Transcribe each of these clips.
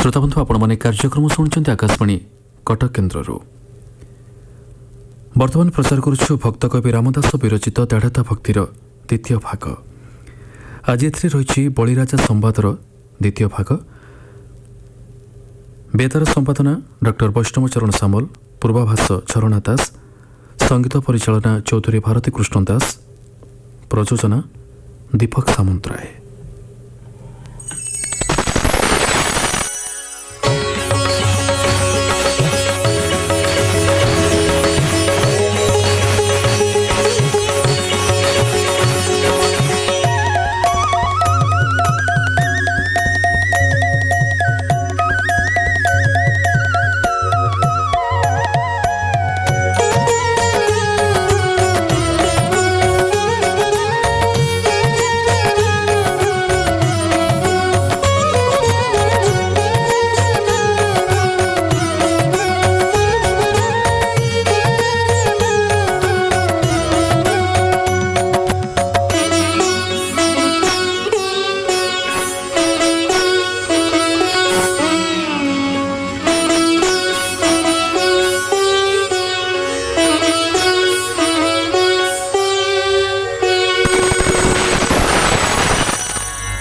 श्रोताबंधु आपण मैंने कार्यक्रम शुणुंट आकाशवाणी कटक केन्द्र बर्तमान प्रचार करुछु भक्त कवि रामदास विरचित देढ़ता भक्तिर द्वितीय भाग। आज रही बलिराजा संवादर द्वितीय भाग। बेतार संपादना डॉक्टर वैष्णव चरण सामल, पूर्वाभास झरणा दास, संगीत परिचालना चौधरी भारती कृष्ण दास, प्रयोजना दीपक सामंतराय।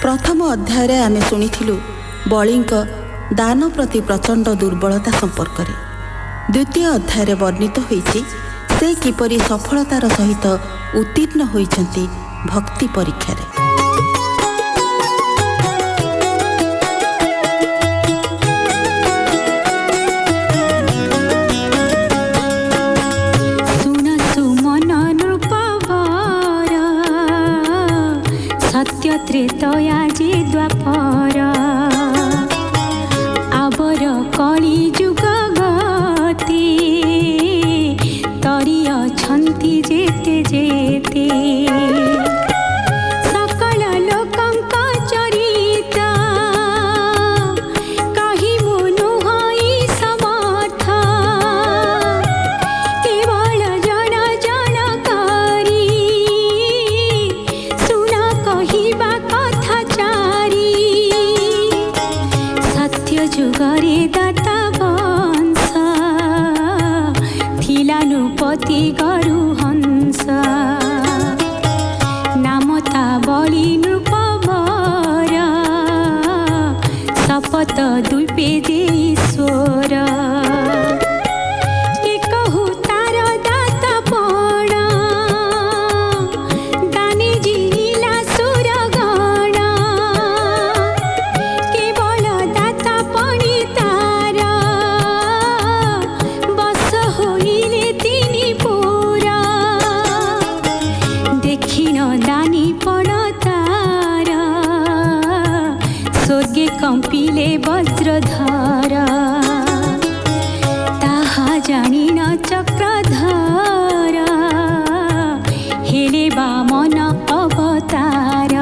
प्रथम अध्याय आमे शुणिथिलु बलिंक दान प्रति प्रचंड दुर्बलता संपर्क में। द्वितीय अध्याय वर्णित होईछि से किपरि सफलतार सहित उत्तीर्ण होइछन्ति भक्ति परीक्षा रे। त्रेतया जे द्वापर आवर कली जुग गति तरी अछन्ति जेते जेते सकल लोकंक चरित कहि मुनु हई समर्थ केवल जन जन करी सुन कहिबा जुगरे दाता वंश थिलानुपति गरु हंस नामता बलि नृपवर शपथ दुल्पे जे ईश्वर के कहु तार दाता पण दानी जिला सुरगण केवल दाता पणी तार बस होइले तिनी पूरा देखिन दानी पण तार स्वर्गे कंपिले वज्रधर ताहा जानिन चक्रधर हेले वामन अवतार।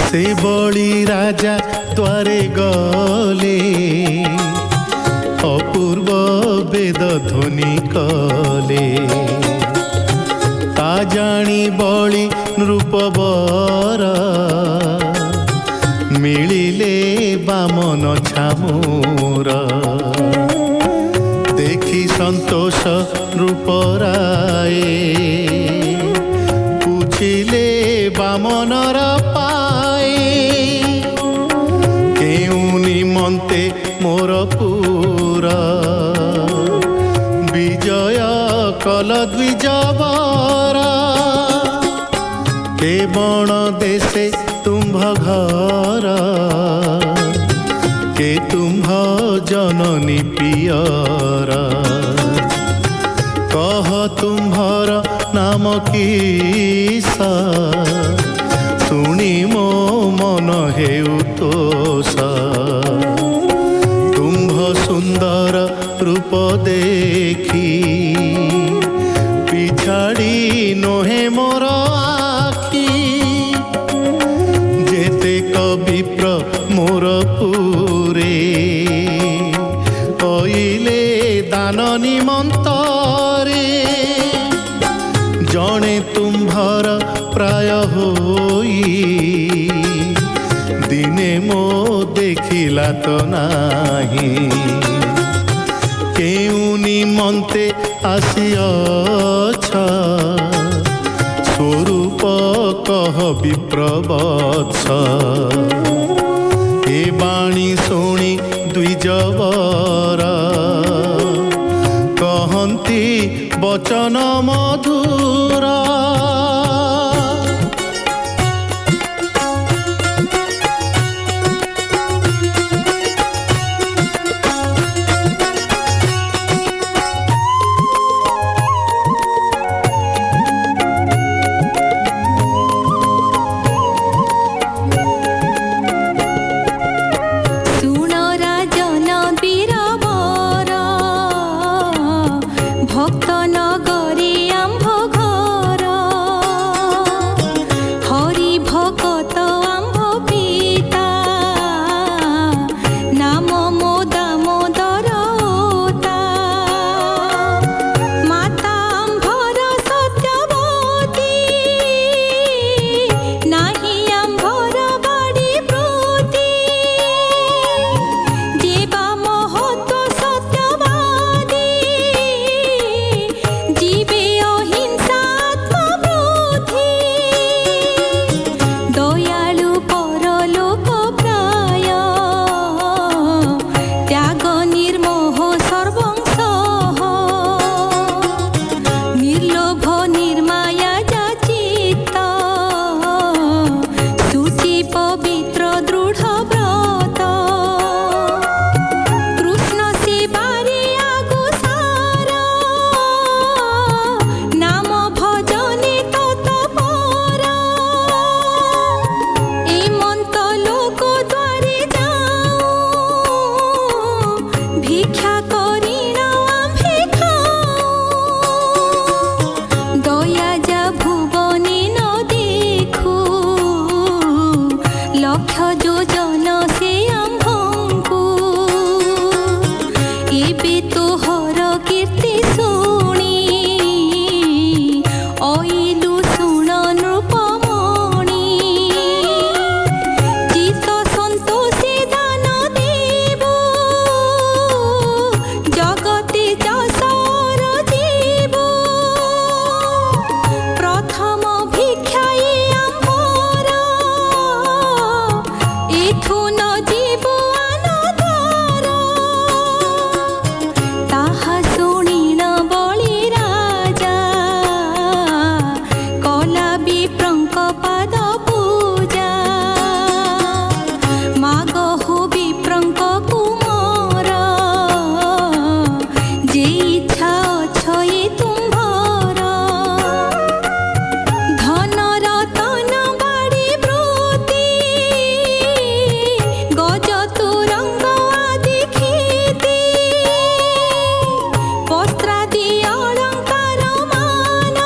से बलि राजा द्वारे गले अपूर्व वेद ध्वनि कले ता जानी बलि नृपवर मिलिले बामन छामूर देखि संतोष नृपराय पूछिले बामनर निमंते मोर पूरा विजय कल द्विजवर के बण देशे तुम्भ घर के तुम्भ जननी पियर कह तुम्भर नाम किसा शुणी मो मन हेउ तोषा तुम्भ सुंदर रूप देखी पिछाड़ी नोहे मोर आखी जेते कविप्र मोर पूरे ତ୍ରାଣ ନିମନ୍ତରେ ଜଣେ ତୁମ୍ଭର ପ୍ରାୟ ହୋଇ ଦିନେ ମୋ ଦେଖିଲା ତ ନାହିଁ କେଉଁ ନିମନ୍ତେ ଆସିଅଛ ସ୍ୱରୂପ କହ ବିପ୍ରବତ୍ସ ଏ ବାଣୀ ଶୁଣି ଦ୍ୱିଜବର କହନ୍ତି ବଚନ ମଧୁର ভক্ত নগরী আম্ভ ঘর হরি ভকত আম্ভ পিতা নাম মো দামোদর ওতা মাতা আম্ভর সত্যবতী নাহি আম্ভর বাড়ি প্রতি যেবা মহত্ব সত্যবাদী জীবে অহিংসা আত্মবৃদ্ধি দয়ালু পরলোক প্রায় ত্যাগ নির্মোহ সর্বংসহ নির্লোভ নির্মায়া যাচিত শুচি পবিত্র দৃঢ় ব্রত কৃষ্ণ সেবারে আগুসার নাম ভজনে তৎপর এমন্ত লোক দ্বারে যাও ভিক্ষা করিণ আম্ভে খাও দয়া যা ভুবনে ন দেখু লক্ষ যোজন সে আম্ভঙ্কু ଏବେ ତୋହର କୀର୍ତ୍ତି ଶୁଣି ଅଇଲୁ ଶୁଣ ନୃପମଣି ଚିତ୍ତ ସନ୍ତୋଷେ ଦାନ ଦେବୁ ଜଗତେ ଯଶର ଯିବୁ ପ୍ରଥମ ଭିକ୍ଷା ଏ ଆମ୍ଭର ଏଥୁ ନ ଯିବୁ ଆନନ୍ଦର ତାହା ଶୁଣିଣ ବଳି ରାଜା କଲା ବିପ୍ରଙ୍କ ପାଦ ପୂଜା ମାଗହୁ ବିପ୍ରଙ୍କ କୁମର ଯେ ଇଚ୍ଛା ଅଛ ଏ ତୁମ୍ଭର ଧନ ରତନ ବାଡ଼ି ବୃତ୍ତି ଗଜ ତୁରଙ୍ଗ ଆଦି କ୍ଷିତି ବସ୍ତ୍ରାଦି ଅଳଙ୍କାର ମାନ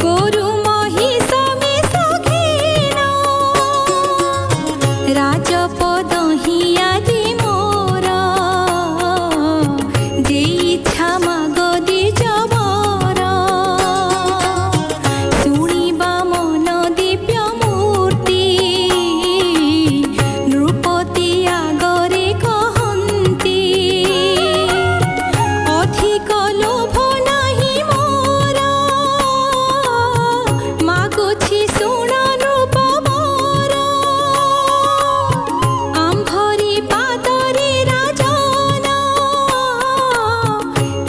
ଗୋରୁ ମହିଷ ମେଷ ଘେନ ରାଜପଦ ହିଁ ଆଜି ମୋର ଯେ ଇଚ୍ଛା ମାଗ ଦ୍ୱିଜବର ଶୁଣିବା ମନ ଦିବ୍ୟ ମୂର୍ତ୍ତି ନୃପତି ଆଗରେ କହନ୍ତି ଅଧିକ ଲୋଭ ନାହିଁ ମୋର ମାଗୁଛି ଶୁଣ ନୃପବର ଆମ୍ଭରି ପାଦରେ ରାଜନ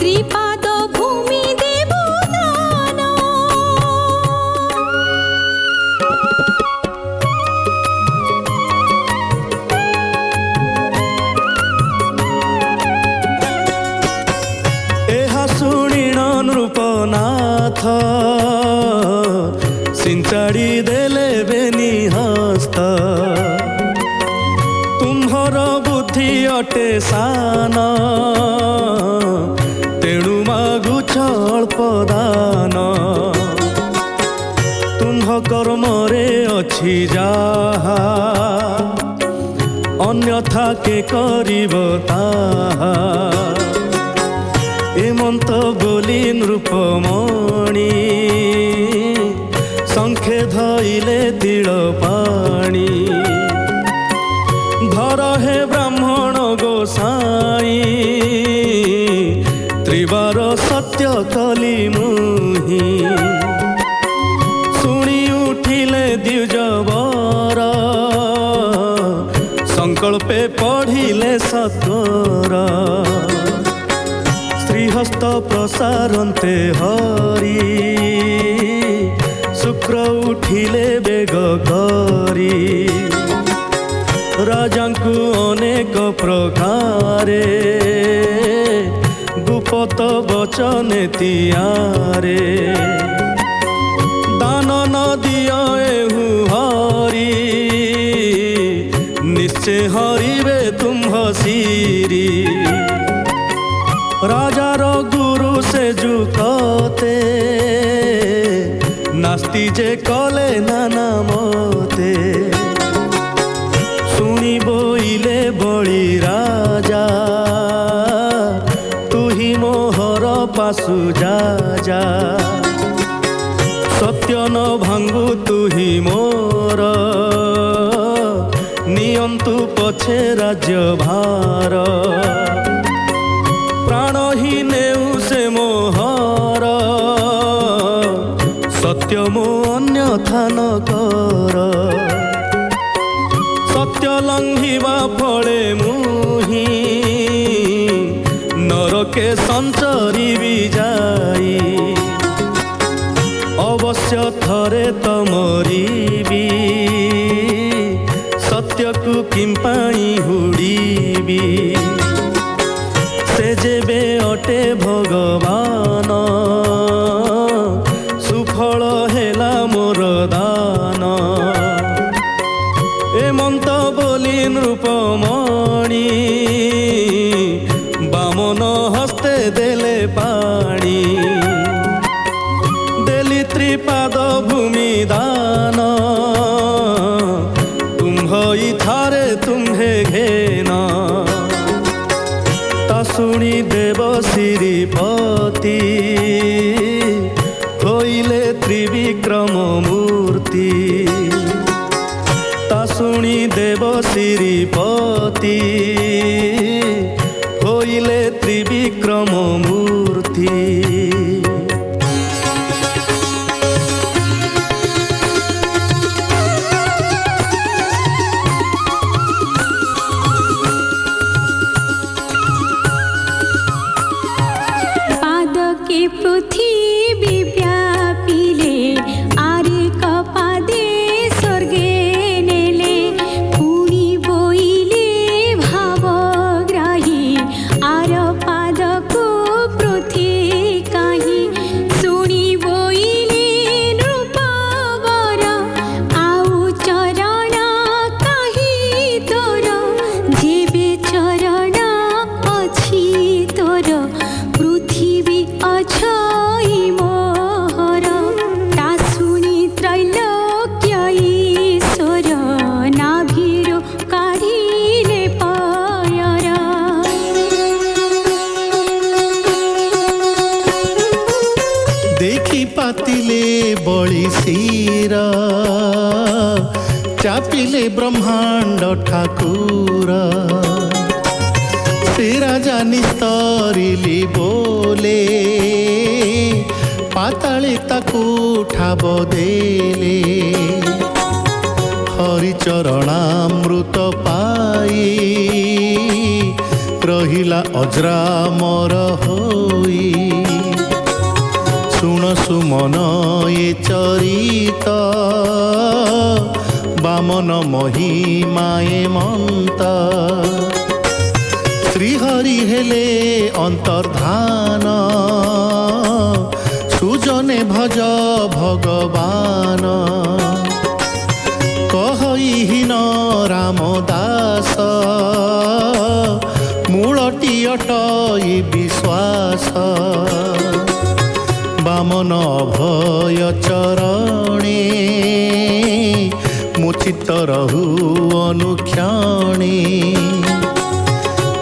ତ୍ରିପାଦ ଭୂମି ଦେବୁ ଦାନ ଏହା ଶୁଣିଣ ନୃପନାଥ ସିଞ୍ଚାଡ଼ି ଦେଲେ ବେନି ହସ୍ତ ତୁମ୍ଭର ବୁଦ୍ଧି ଅଟେ ସାନ ତେଣୁ ମାଗୁଛ ଅଳ୍ପ ଦାନ ତୁମ୍ଭ କର୍ମରେ ଅଛି ଯାହା ଅନ୍ୟଥା କେ କରିବ ତାହା ଏମନ୍ତ ବୋଲି ନୃପମଣି ଶଙ୍ଖେ ଧଇଲେ ତିଳ ପାଣି ଧର ହେ ବ୍ରାହ୍ମଣ ଗୋସାଇଁ ତ୍ରିବାର ସତ୍ୟ କଲି ମୁହିଁ ଶୁଣି ଉଠିଲେ ଦ୍ୱିଜବର ସଂକଳ୍ପେ ପଢ଼ିଲେ ସତ୍ୱର ଶ୍ରୀହସ୍ତ ପ୍ରସାରନ୍ତେ ହରି ଶୁକ୍ର ଉଠିଲେ ବେଗ କରି ରାଜାଙ୍କୁ ଅନେକ ପ୍ରକାରେ ଗୁପତ ବଚନେ ତିଆରେ ଦାନ ନ ଦିଅ ଏହୁ ହରି ନିଶ୍ଚୟ ହରିବେ ତୁମ୍ଭ ଶିରି রাজার গুরু সে যুকতে নাস্তি যে কলে নানা মতে শুনি বইলে বলি রাজা তুহি মোহর পাশু যা যা সত্য ন ভাঙ্গু তুহি মোর নিয়ন্তু পছে রাজ্য ভার প্রাণ হি নেউ সে মোহর সত্য মো অন্যথা ন কর সত্য লঙ্ঘিবা ফলে মুহি নরকে সঞ্চরিবি যাই অবশ্য থরে তো মরিবি সত্যকু কিম্পাই হুড়িবি সে যেবে অটে ভগবান সুফল হেলা মোর দান এমন্ত বলি নৃপমণি বামন হস্তে দেলে পাণি দেলি ত্রিপাদ ভূমি দান তুম্ভ ইথারে তুম্ভে ঘেন শুনি দেব শ্রীপতি হইলে ত্রিবিক্রম মূর্তি তা শুনি দেব শ্রীপতি হইলে ত্রিবিক্রম মূর্তি পৃথিবী ব্যাপিলে আরে কপাদে স্বর্গে নেলে পুনি বইলে ভাবগ্রাহী আর পাদকু পৃথি কাহি শুনি বইলে নৃপবর আউ চরণ কাহি তোর যেবে চরণ অছি তোর পৃথিবী অছই মোহর তা শুনি ত্রৈলোক্য ঈশ্বর নাভির কাঢ়িলে পয়র দেখি পাতিলে বଳି শির চাপিলে ব্রহ্মাণ্ড ঠাকুর সে রাজা নিস্তরিলি ବୋଲେ ପାତାଳେ ତାକୁ ଠାବ ଦେଲେ ହରିଚରଣାମୃତ ପାଇ ରହିଲା ଅଜରାମର ହୋଇ ଶୁଣ ସୁମନ ଏ ଚରିତ ବାମନ ମହିମାଏ ମନ୍ତ শ্রীহরি হেলে অন্তর্ধান সুজনে ভজ ভগবান কহইহীন রামদাস মূলটি অটই বিশ্বাস বামন অভয় চরণে मुचित रहु अनुक्षणे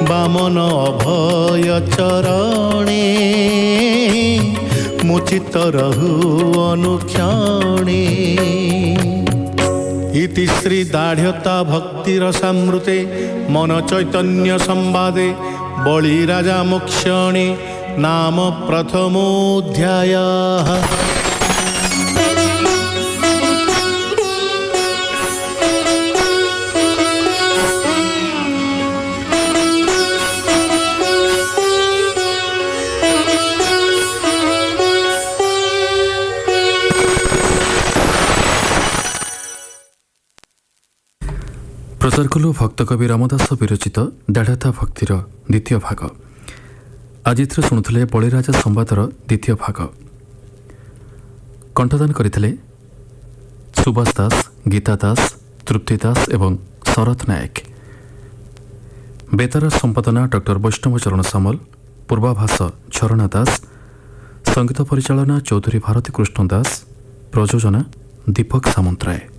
बामन अभय चरणे मुचित रहु अनुक्षणे इति श्री दाढ़ता भक्तिरसामृते मन चैतन्य संवादे बलिराजा मोक्षणे नाम प्रथमोऽध्यायः। प्रचार कलु भक्तकवि रामदास विरचित दाढ़ता भक्तिर द्वितीय भाग। आज शुणुले बलिराजा संवादर द्वितीय भाग। कंठदान करथिले सुभाष दास, गीता दास, तृप्ति दास एवं शरद नायक। बेतार संपादना डॉक्टर वैष्णव चरण सामल, पूर्वाभास झरणा दास, संगीत परिचालना चौधरी भारती कृष्ण दास, प्रयोजना दीपक सामंतराय।